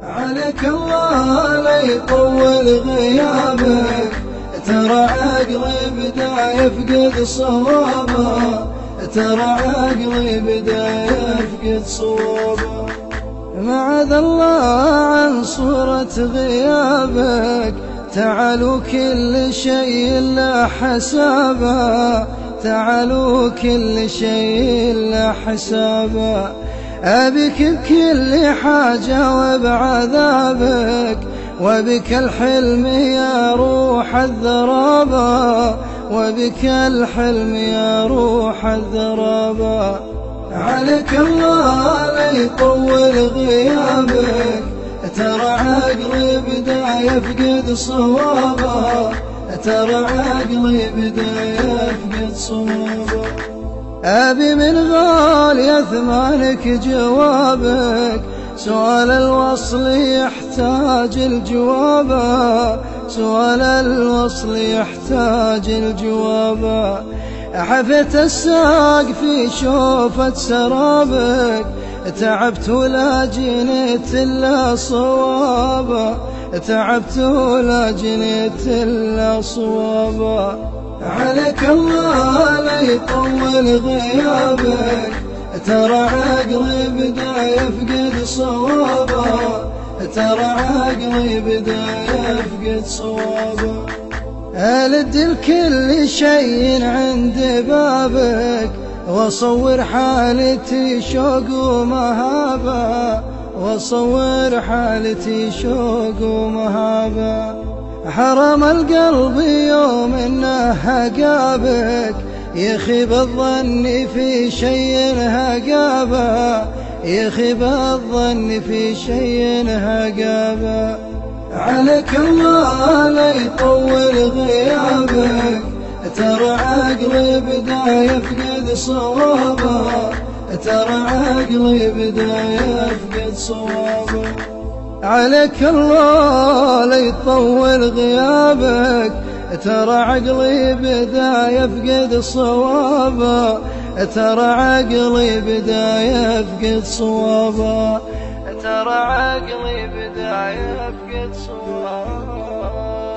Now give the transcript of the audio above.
عليك الله لا يطول غيابك، ترى عقلي بدا يفقد صوابه، ترى عقلي بدا يفقد صوابه. معاذ الله عن صورة غيابك، تعالوا كل شيء له حسابه، تعالوا كل شيء له حسابه. أبيك بكل حاجة وبعذابك، وبك الحلم يا روح الذرابة، وبك الحلم يا روح الذرابة. عليك الله لا يطول غيابك، ترى عقلي بدا يفقد صوابه، ترى عقلي بدا يفقد صوابه. أبي من غالي أثمانك جوابك، سؤال الوصل يحتاج الجواب، سؤال الوصل يحتاج الجواب. حفت الساق في شوفة سرابك، تعبت ولا جنيت إلا صوابا، تعبت ولا جنيت إلا صوابا. عليك الله لا يطول غيابك، ترى عقلي بدا يفقد صوابه، ترى عقلي بدا يفقد صوابه. ألد الكل شيء عند بابك، وصور حالتي شوق ومهابة، وصور حالتي شوق ومهابة. حرم القلب يوم انه هقابك، يخيب الظن في شيء هقابه، يخيب الظن في شيء هقابه. عليك الله لا يطول غيابك، ترى عقلي بدا يفقد صوابه، ترى عقلي بدا يفقد صوابه. عليك الله لا يطول غيابك، ترى عقلي بدا يفقد صوابه، ترى عقلي بدا يفقد صوابه، ترى عقلي بدا يفقد صوابه.